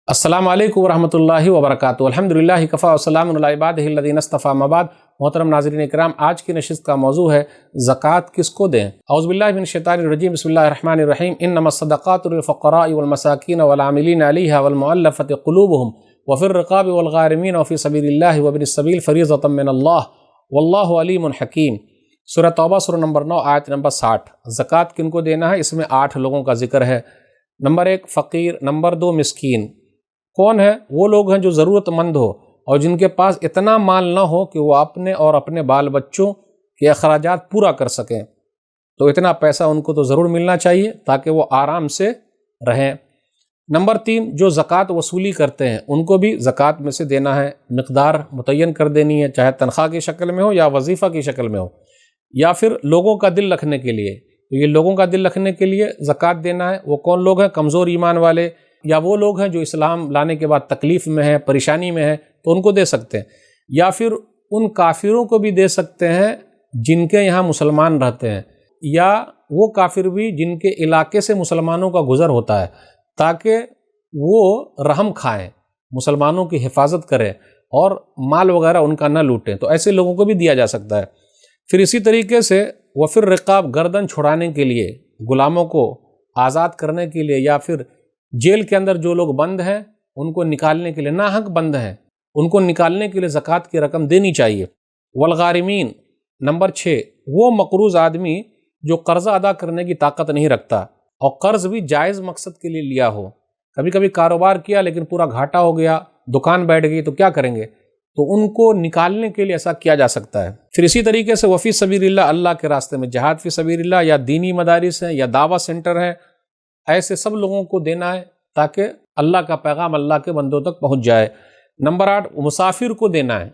السلام علیکم ورحمۃ اللہ وبرکاتہ۔ الحمدللہ کفا وسلام علی عبادہ الذین اصطفیٰ، اما بعد۔ محترم ناظرین اکرام، آج کی نشست کا موضوع ہے زکوٰۃ کس کو دیں۔ اعوذ باللہ من الشیطان الرجیم، بسم اللہ الرحمن الرحیم۔ انما الصدقات للفقراء والمساکین والعاملین علیہا والمؤلفۃ قلوبہم وفی الرقاب والغارمین وفی سبیل اللہ وابن السبیل فریضۃ من اللہ واللہ علیم حکیم۔ سورہ توبہ سورہ نمبر 9 آیت نمبر 60۔ زکوٰۃ کن کو دینا ہے؟ اس میں 8 لوگوں کا ذکر ہے۔ نمبر 1 فقیر، نمبر 2 مسکین۔ کون ہے؟ وہ لوگ ہیں جو ضرورت مند ہو اور جن کے پاس اتنا مال نہ ہو کہ وہ اپنے اور اپنے بال بچوں کے اخراجات پورا کر سکیں، تو اتنا پیسہ ان کو تو ضرور ملنا چاہیے تاکہ وہ آرام سے رہیں۔ نمبر 3 جو زکوٰۃ وصولی کرتے ہیں ان کو بھی زکوٰۃ میں سے دینا ہے، مقدار متعین کر دینی ہے، چاہے تنخواہ کی شکل میں ہو یا وظیفہ کی شکل میں ہو، یا پھر لوگوں کا دل رکھنے کے لیے۔ تو یہ لوگوں کا دل رکھنے کے لیے زکوٰۃ دینا ہے۔ وہ کون لوگ ہیں؟ کمزور ایمان والے، یا وہ لوگ ہیں جو اسلام لانے کے بعد تکلیف میں ہیں، پریشانی میں ہیں، تو ان کو دے سکتے ہیں۔ یا پھر ان کافروں کو بھی دے سکتے ہیں جن کے یہاں مسلمان رہتے ہیں، یا وہ کافر بھی جن کے علاقے سے مسلمانوں کا گزر ہوتا ہے، تاکہ وہ رحم کھائیں، مسلمانوں کی حفاظت کریں اور مال وغیرہ ان کا نہ لوٹیں، تو ایسے لوگوں کو بھی دیا جا سکتا ہے۔ پھر اسی طریقے سے وفی الرقاب، گردن چھڑانے کے لیے، غلاموں کو آزاد کرنے کے لیے، یا پھر جیل کے اندر جو لوگ بند ہیں ان کو نکالنے کے لیے، ناحق بند ہیں ان کو نکالنے کے لیے زکوٰۃ کی رقم دینی چاہیے۔ والغارمین، نمبر 6 وہ مقروض آدمی جو قرضہ ادا کرنے کی طاقت نہیں رکھتا اور قرض بھی جائز مقصد کے لیے لیا ہو۔ کبھی کبھی کاروبار کیا لیکن پورا گھاٹا ہو گیا، دکان بیٹھ گئی، تو کیا کریں گے؟ تو ان کو نکالنے کے لیے ایسا کیا جا سکتا ہے۔ پھر اسی طریقے سے وفی سبیل اللہ، اللہ کے راستے میں جہاد فی سبیل اللہ، یا دینی مدارس ہیں یا دعویٰ سینٹر ہیں، ایسے سب لوگوں کو دینا ہے تاکہ اللہ کا پیغام اللہ کے بندوں تک پہنچ جائے۔ نمبر 8 مسافر کو دینا ہے۔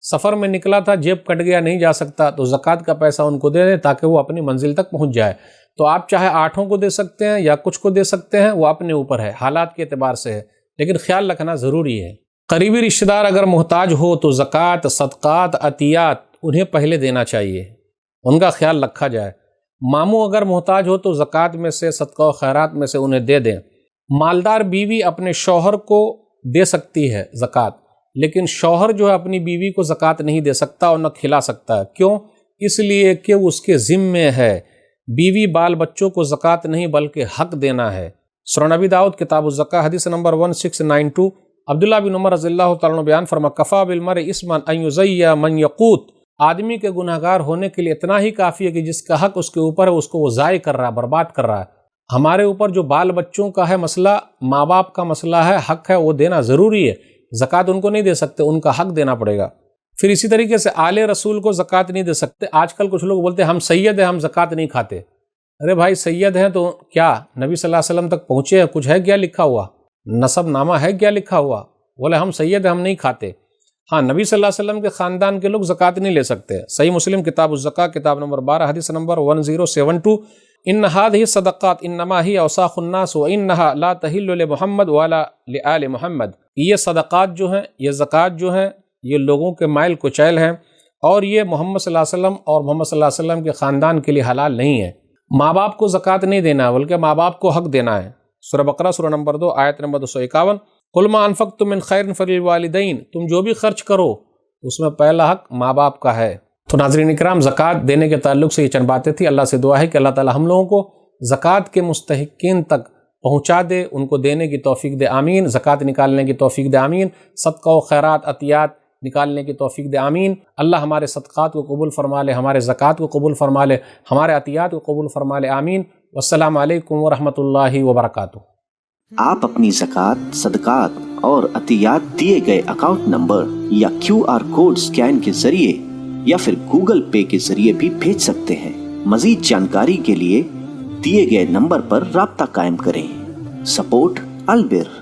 سفر میں نکلا تھا، جیب کٹ گیا، نہیں جا سکتا، تو زکوٰۃ کا پیسہ ان کو دے دیں تاکہ وہ اپنی منزل تک پہنچ جائے۔ تو آپ چاہے 8 کو دے سکتے ہیں یا کچھ کو دے سکتے ہیں، وہ اپنے اوپر ہے، حالات کے اعتبار سے ہے، لیکن خیال رکھنا ضروری ہے۔ قریبی رشتہ دار اگر محتاج ہو تو زکوٰۃ، صدقات، عطیات انہیں پہلے دینا چاہیے، ان کا خیال رکھا جائے۔ ماموں اگر محتاج ہو تو زکوٰۃ میں سے، صدقہ و خیرات میں سے انہیں دے دیں۔ مالدار بیوی اپنے شوہر کو دے سکتی ہے زکوٰۃ، لیکن شوہر جو ہے اپنی بیوی کو زکوٰۃ نہیں دے سکتا اور نہ کھلا سکتا ہے۔ کیوں؟ اس لیے کہ اس کے ذمے ہے، بیوی بال بچوں کو زکوٰۃ نہیں بلکہ حق دینا ہے۔ سنن ابی داؤد کتاب الزکاۃ حدیث نمبر 1692، عبداللہ بن عمر رضی اللہ تعالیٰ عنہ بیان فرما، کفا بالمرء اثما ان یضیع من یقوت، آدمی کے گناہگار ہونے کے لیے اتنا ہی کافی ہے کہ جس کا حق اس کے اوپر ہے اس کو وہ ضائع کر رہا ہے، برباد کر رہا ہے۔ ہمارے اوپر جو بال بچوں کا ہے مسئلہ، ماں باپ کا مسئلہ ہے، حق ہے، وہ دینا ضروری ہے۔ زکوٰۃ ان کو نہیں دے سکتے، ان کا حق دینا پڑے گا۔ پھر اسی طریقے سے آل رسول کو زکوٰۃ نہیں دے سکتے۔ آج کل کچھ لوگ بولتے ہیں ہم سید ہیں، ہم زکوٰۃ نہیں کھاتے۔ ارے بھائی سید ہیں تو کیا نبی صلی اللہ علیہ وسلم تک پہنچے ہیں؟ کچھ ہے کیا لکھا ہوا؟ نسب نامہ ہے کیا لکھا ہوا؟ بولے ہم سید ہیں، ہم نہیں کھاتے۔ ہاں، نبی صلی اللہ علیہ وسلم کے خاندان کے لوگ زکوٰۃ نہیں لے سکتے۔ صحیح مسلم کتاب الزکاۃ کتاب نمبر 12 حدیث نمبر 1072، ان هذه الصدقات انما هي اوساخ الناس وانها لا تحل لمحمد ولا لآل محمد۔ یہ صدقات جو ہیں، یہ زکوٰۃ جو ہیں، یہ لوگوں کے مائل کچیل ہیں اور یہ محمد صلی اللہ علیہ وسلم اور محمد صلی اللہ علیہ وسلم کے خاندان کے لیے حلال نہیں ہے۔ ماں باپ کو زکوٰۃ نہیں دینا بلکہ ماں باپ کو حق دینا ہے۔ سورہ بقرہ سورہ نمبر 2 آیت نمبر 251، قل ما انفقتم من خیر فللوالدین، تم جو بھی خرچ کرو اس میں پہلا حق ماں باپ کا ہے۔ تو ناظرین اکرام، زکوٰۃ دینے کے تعلق سے یہ چند باتیں تھیں۔ اللہ سے دعا ہے کہ اللہ تعالی ہم لوگوں کو زکوٰۃ کے مستحقین تک پہنچا دے، ان کو دینے کی توفیق دے، آمین۔ زکوٰۃ نکالنے کی توفیق دے، آمین۔ صدقہ و خیرات، عطیات نکالنے کی توفیق دے، آمین۔ اللہ ہمارے صدقات کو قبول فرما لے، ہمارے زکوٰۃ کو قبول فرما لے، ہمارے عطیات کو قبول فرما لے، آمین۔ والسلام علیکم ورحمۃ اللہ وبرکاتہ۔ آپ اپنی زکوٰۃ، صدقات اور عطیات دیے گئے اکاؤنٹ نمبر یا QR کوڈ سکین کے ذریعے یا پھر گوگل پے کے ذریعے بھی بھیج سکتے ہیں۔ مزید جانکاری کے لیے دیے گئے نمبر پر رابطہ قائم کریں۔ سپورٹ البر۔